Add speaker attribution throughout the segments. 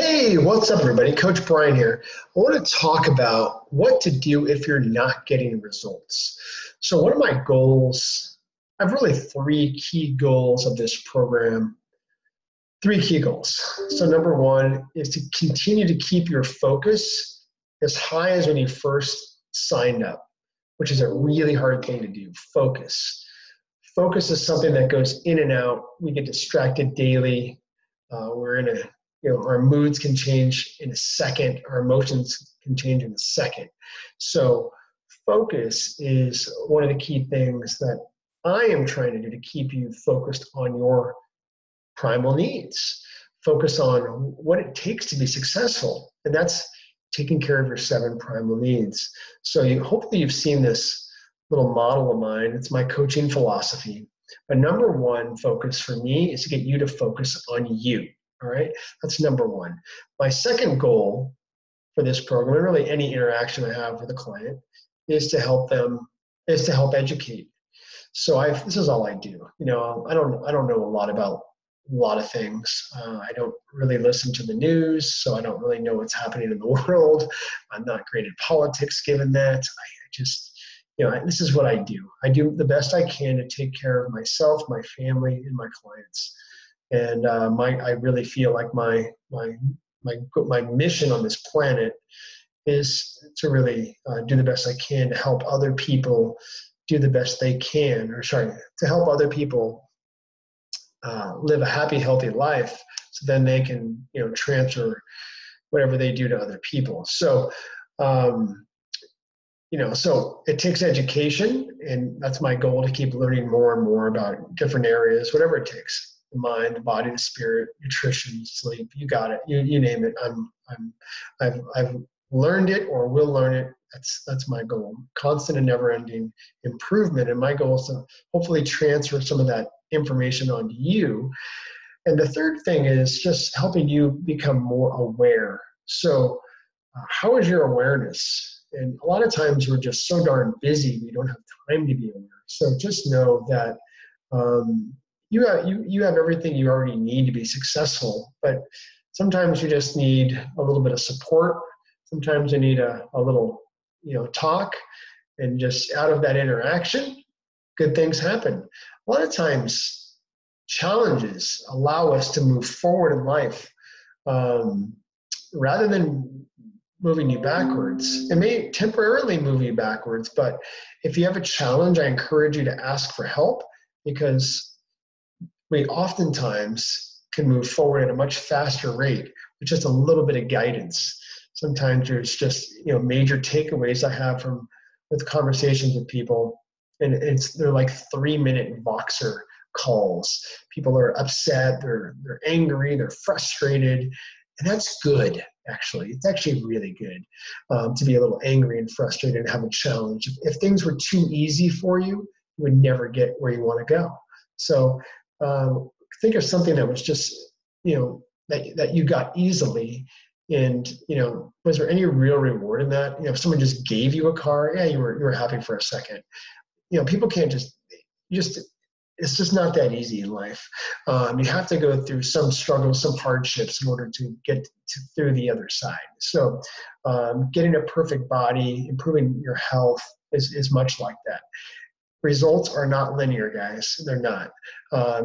Speaker 1: Hey, what's up, everybody? Coach Brian here. I want to talk about what to do if you're not getting results. So, one of my goals, I have really three key goals of this program. Three key goals. So, number one is to continue to keep your focus as high as when you first signed up, which is a really hard thing to do. Focus. Focus is something that goes in and out. We get distracted daily. We're in a our moods can change in a second. Our emotions can change in a second. So focus is one of the key things that I am trying to do to keep you focused on your primal needs. Focus on what it takes to be successful. And that's taking care of your 7 primal needs. So hopefully you've seen this little model of mine. It's my coaching philosophy. But number one focus for me is to get you to focus on you. All right, that's number one. My second goal for this program, and really any interaction I have with a client, is to help educate. So this is all I do. I don't know a lot about a lot of things. I don't really listen to the news, so I don't really know what's happening in the world. I'm not great at politics, given that. I just, this is what I do. I do the best I can to take care of myself, my family, and my clients. And I really feel like my mission on this planet is to really do the best I can to help other people do the best they can, to help other people live a happy, healthy life, so then they can transfer whatever they do to other people. So so it takes education, and that's my goal, to keep learning more and more about different areas, whatever it takes. The mind, the body, the spirit, nutrition, sleep, you got it. You name it. I've learned it or will learn it. That's my goal. Constant and never-ending improvement. And my goal is to hopefully transfer some of that information onto you. And the third thing is just helping you become more aware. So how is your awareness? And a lot of times we're just so darn busy, we don't have time to be aware. So just know that you have everything you already need to be successful, but sometimes you just need a little bit of support. Sometimes you need a little, talk, and just out of that interaction, good things happen. A lot of times, challenges allow us to move forward in life rather than moving you backwards. It may temporarily move you backwards, but if you have a challenge, I encourage you to ask for help, because we oftentimes can move forward at a much faster rate with just a little bit of guidance. Sometimes there's just major takeaways I have with conversations with people, and they're like 3-minute Voxer calls. People are upset, they're angry, they're frustrated, and that's good. Actually, it's actually really good to be a little angry and frustrated and have a challenge. If things were too easy for you, you would never get where you want to go. So think of something that was just, that you got easily, and, was there any real reward in that? If someone just gave you a car, yeah, you were happy for a second. People can't it's just not that easy in life. You have to go through some struggles, some hardships in order to get through the other side. So getting a perfect body, improving your health is much like that. Results are not linear, guys. They're not.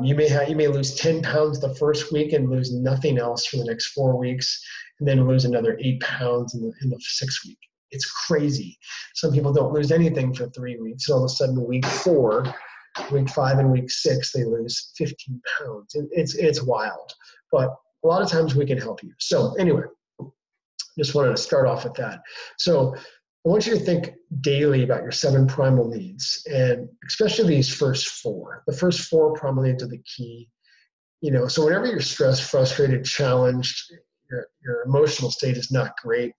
Speaker 1: You may lose 10 pounds the first week and lose nothing else for the next 4 weeks, and then lose another 8 pounds in the 6th week. It's crazy. Some people don't lose anything for 3 weeks. All of a sudden, week 4, week 5, and week 6, they lose 15 pounds. It's wild. But a lot of times we can help you. So anyway, just wanted to start off with that. So I want you to think daily about your 7 primal needs, and especially these first 4. The first 4 primal needs are the key. So whenever you're stressed, frustrated, challenged, your emotional state is not great,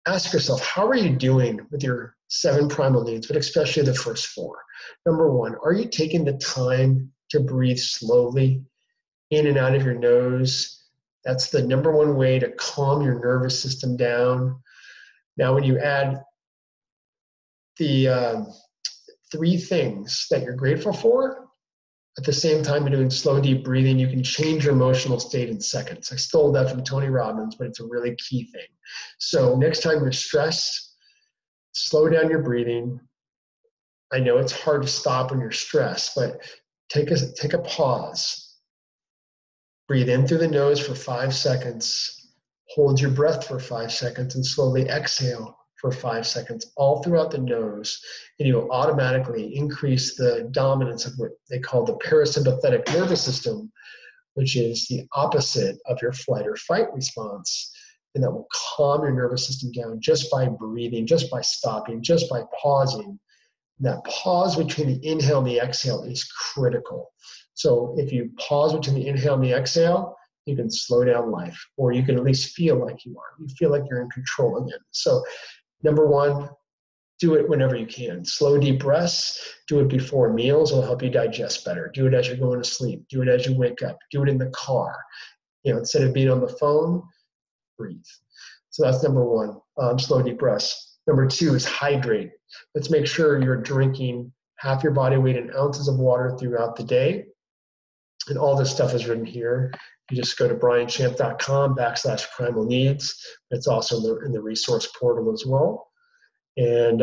Speaker 1: ask yourself, how are you doing with your 7 primal needs, but especially the first 4? Number 1, are you taking the time to breathe slowly in and out of your nose? That's the number 1 way to calm your nervous system down. Now, when you add the 3 things that you're grateful for, At the same time you're doing slow, deep breathing, you can change your emotional state in seconds. I stole that from Tony Robbins, but it's a really key thing. So next time you're stressed, slow down your breathing. I know it's hard to stop when you're stressed, but take a pause. Breathe in through the nose for 5 seconds. Hold your breath for 5 seconds and slowly exhale for 5 seconds all throughout the nose. And you'll automatically increase the dominance of what they call the parasympathetic nervous system, which is the opposite of your flight or fight response. And that will calm your nervous system down just by breathing, just by stopping, just by pausing. And that pause between the inhale and the exhale is critical. So if you pause between the inhale and the exhale, you can slow down life, or you can at least feel like you are. You feel like you're in control again. So number one, do it whenever you can. Slow, deep breaths. Do it before meals. It'll help you digest better. Do it as you're going to sleep. Do it as you wake up. Do it in the car. Instead of being on the phone, breathe. So that's number one, slow, deep breaths. Number two is hydrate. Let's make sure you're drinking half your body weight in ounces of water throughout the day. And all this stuff is written here. You just go to brianchamp.com/primal needs. It's also in the resource portal as well. And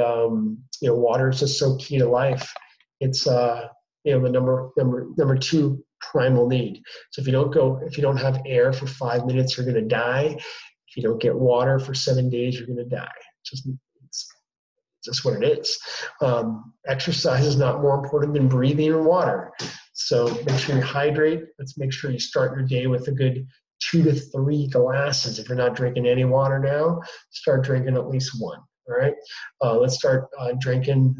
Speaker 1: water is just so key to life. It's the number two primal need. So if you don't have air for 5 minutes, you're going to die. If you don't get water for 7 days, you're going to die. It's just what it is. Exercise is not more important than breathing and water. So make sure you hydrate. Let's make sure you start your day with a good 2 to 3 glasses. If you're not drinking any water now, start drinking at least one. All right. Let's start drinking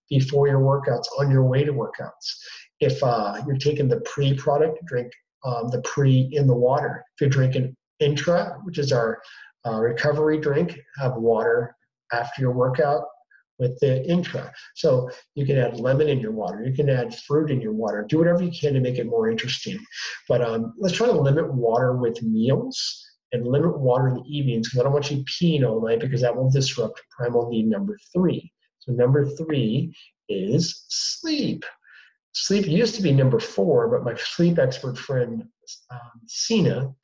Speaker 1: before your workouts, on your way to workouts. If you're taking the pre product, drink the pre in the water. If you're drinking intra, which is our recovery drink, have water after your workout with the intra. So you can add lemon in your water. You can add fruit in your water. Do whatever you can to make it more interesting. But let's try to limit water with meals and limit water in the evenings, because I don't want you peeing all night, because that will disrupt primal need number 3. So number 3 is sleep. Sleep used to be number 4, but my sleep expert friend, Sina,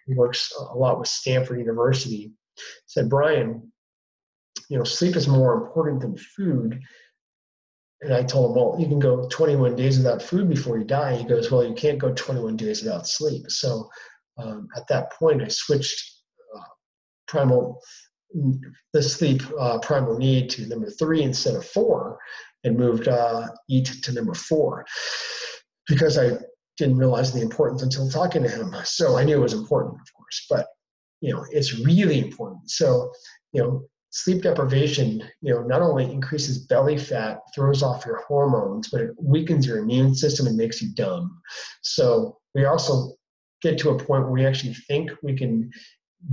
Speaker 1: who works a lot with Stanford University, said, Brian, sleep is more important than food. And I told him, well, you can go 21 days without food before you die. He goes, well, you can't go 21 days without sleep. So at that point, I switched the sleep primal need to number 3 instead of 4, and moved eat to number 4, because I didn't realize the importance until talking to him. So I knew it was important, of course, but it's really important. So sleep deprivation, not only increases belly fat, throws off your hormones, but it weakens your immune system and makes you dumb. So we also get to a point where we actually think we can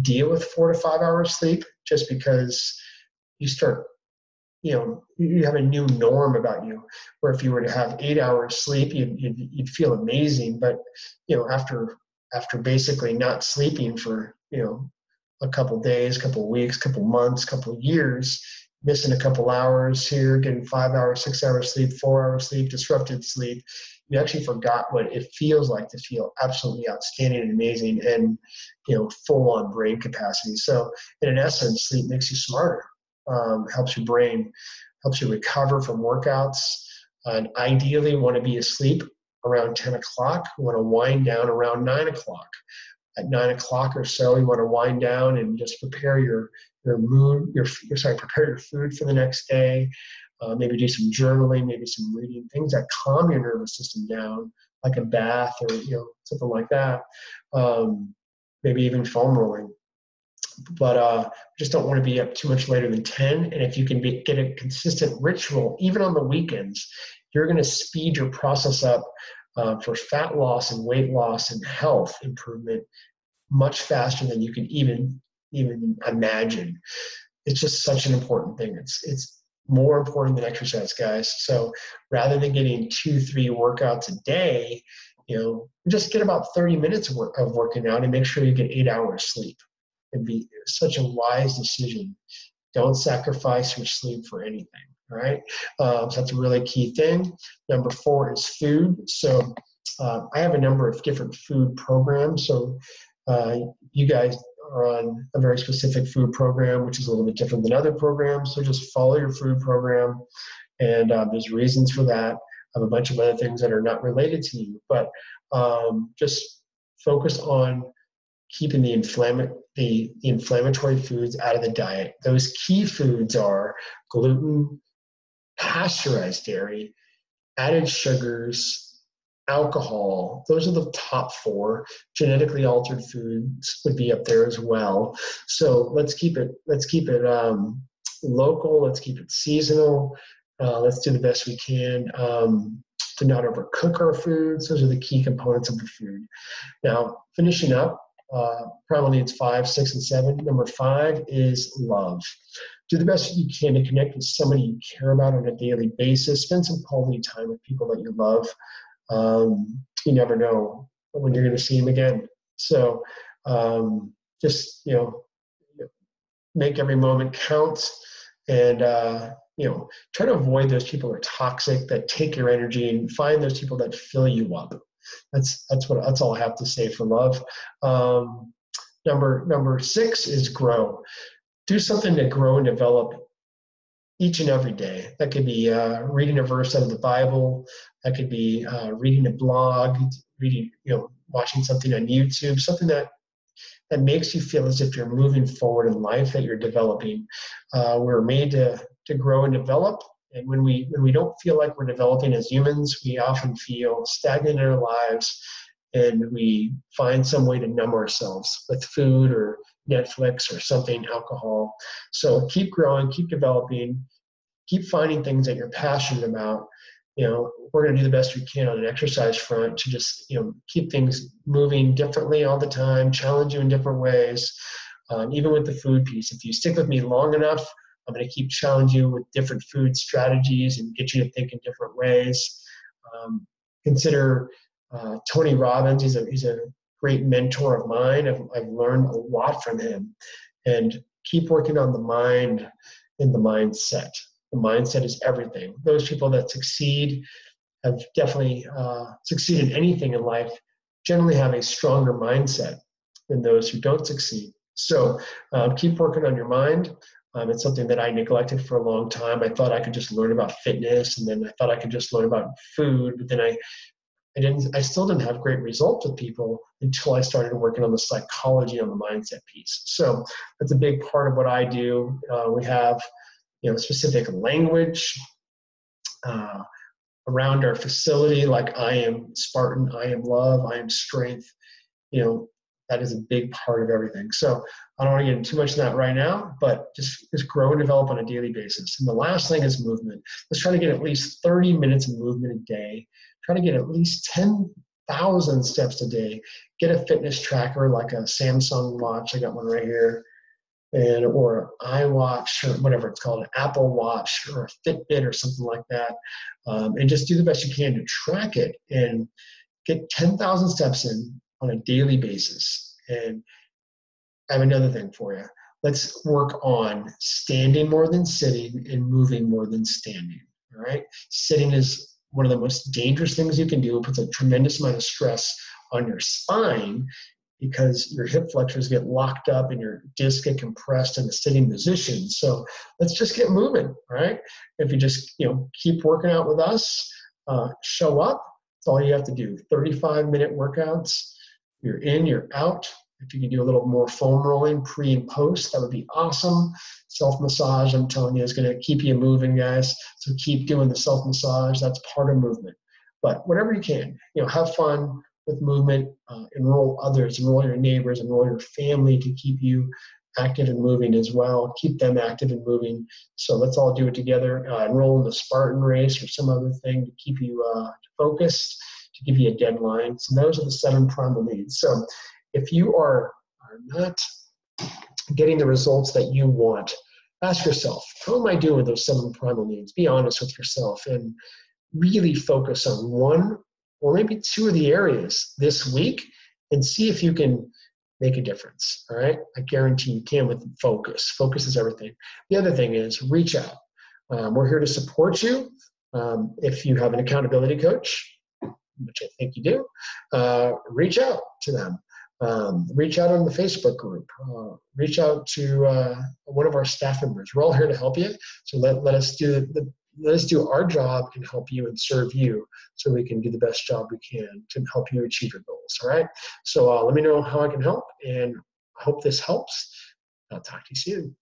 Speaker 1: deal with 4 to 5 hours sleep, just because you start, you have a new norm about you, where if you were to have 8 hours sleep, you'd feel amazing. But, after basically not sleeping for, a couple days, couple weeks, couple months, couple years, missing a couple hours here, getting 5 hours, 6 hours sleep, 4 hours sleep, disrupted sleep, you actually forgot what it feels like to feel absolutely outstanding and amazing, and full on brain capacity. So in essence, sleep makes you smarter, helps your brain, helps you recover from workouts, and ideally want to be asleep around 10 o'clock. We want to wind down around 9 o'clock. At 9 o'clock or so, you want to wind down and just prepare your prepare your food for the next day. Maybe do some journaling, maybe some reading, things that calm your nervous system down, like a bath or something like that. Maybe even foam rolling. But just don't want to be up too much later than 10. And if you can get a consistent ritual, even on the weekends, you're going to speed your process up for fat loss and weight loss and health improvement much faster than you can even imagine. It's just such an important thing. It's more important than exercise, guys. So rather than getting 2-3 workouts a day, just get about 30 minutes of working out, and make sure you get 8 hours sleep. It'd be such a wise decision. Don't sacrifice your sleep for anything. All right, so that's a really key thing. Number 4 is food. So I have a number of different food programs. So you guys are on a very specific food program, which is a little bit different than other programs. So just follow your food program, and there's reasons for that. I have a bunch of other things that are not related to you, but just focus on keeping the inflammatory foods out of the diet. Those key foods are gluten, pasteurized dairy, added sugars, alcohol. Those are the top 4. Genetically altered foods would be up there as well. So let's keep it local. Let's keep it seasonal. Let's do the best we can to not overcook our foods. Those are the key components of the food. Now, finishing up, primal needs 5, 6, and 7. Number 5 is love. Do the best you can to connect with somebody you care about on a daily basis. Spend some quality time with people that you love. You never know when you're going to see them again. So just, make every moment count, and try to avoid those people who are toxic, that take your energy, and find those people that fill you up. That's all I have to say for love. Number 6 is grow. Do something to grow and develop each and every day. That could be reading a verse out of the Bible. That could be reading a blog, watching something on YouTube, something that makes you feel as if you're moving forward in life, that you're developing. We're made to grow and develop. And when we don't feel like we're developing as humans, we often feel stagnant in our lives, and we find some way to numb ourselves with food or Netflix or something, alcohol. So keep growing, keep developing, keep finding things that you're passionate about. We're going to do the best we can on an exercise front to just, keep things moving differently all the time, challenge you in different ways. Even with the food piece, if you stick with me long enough, I'm going to keep challenging you with different food strategies and get you to think in different ways. Consider Tony Robbins. He's a great mentor of mine. I've learned a lot from him. And keep working on the mind and the mindset. The mindset is everything. Those people that succeed have definitely succeeded in anything in life, generally have a stronger mindset than those who don't succeed. So keep working on your mind. It's something that I neglected for a long time. I thought I could just learn about fitness, and then I thought I could just learn about food, but then I still didn't have great results with people until I started working on the psychology, on the mindset piece. So that's a big part of what I do. We have specific language around our facility, like I am Spartan, I am love, I am strength. That is a big part of everything. So I don't want to get into too much of that right now, but just grow and develop on a daily basis. And the last thing is movement. Let's try to get at least 30 minutes of movement a day. Try to get at least 10,000 steps a day. Get a fitness tracker like a Samsung watch. I got one right here. Or iWatch, or whatever it's called, an Apple Watch or a Fitbit or something like that. And just do the best you can to track it and get 10,000 steps in on a daily basis. And I have another thing for you. Let's work on standing more than sitting and moving more than standing. All right. Sitting is one of the most dangerous things you can do. It puts a tremendous amount of stress on your spine, because your hip flexors get locked up and your discs get compressed in a sitting position. So let's just get moving, right? If you just keep working out with us, show up. That's all you have to do. 35-minute workouts. You're in, you're out. If you can do a little more foam rolling pre and post, that would be awesome. Self-massage, I'm telling you, is going to keep you moving, guys. So keep doing the self-massage. That's part of movement. But whatever you can, have fun with movement, enroll others, enroll your neighbors, enroll your family to keep you active and moving as well. Keep them active and moving. So let's all do it together. Enroll in the Spartan race or some other thing to keep you focused, to give you a deadline. So those are the 7 primal needs. So if you are not getting the results that you want, ask yourself, how am I doing with those 7 primal needs? Be honest with yourself and really focus on 1 or maybe 2 of the areas this week and see if you can make a difference. All right. I guarantee you can with focus. Focus is everything. The other thing is reach out. We're here to support you. If you have an accountability coach, which I think you do, reach out to them. Reach out on the Facebook group. Reach out to one of our staff members. We're all here to help you. So let us do our job and help you and serve you, so we can do the best job we can to help you achieve your goals. All right. So let me know how I can help, and I hope this helps. I'll talk to you soon.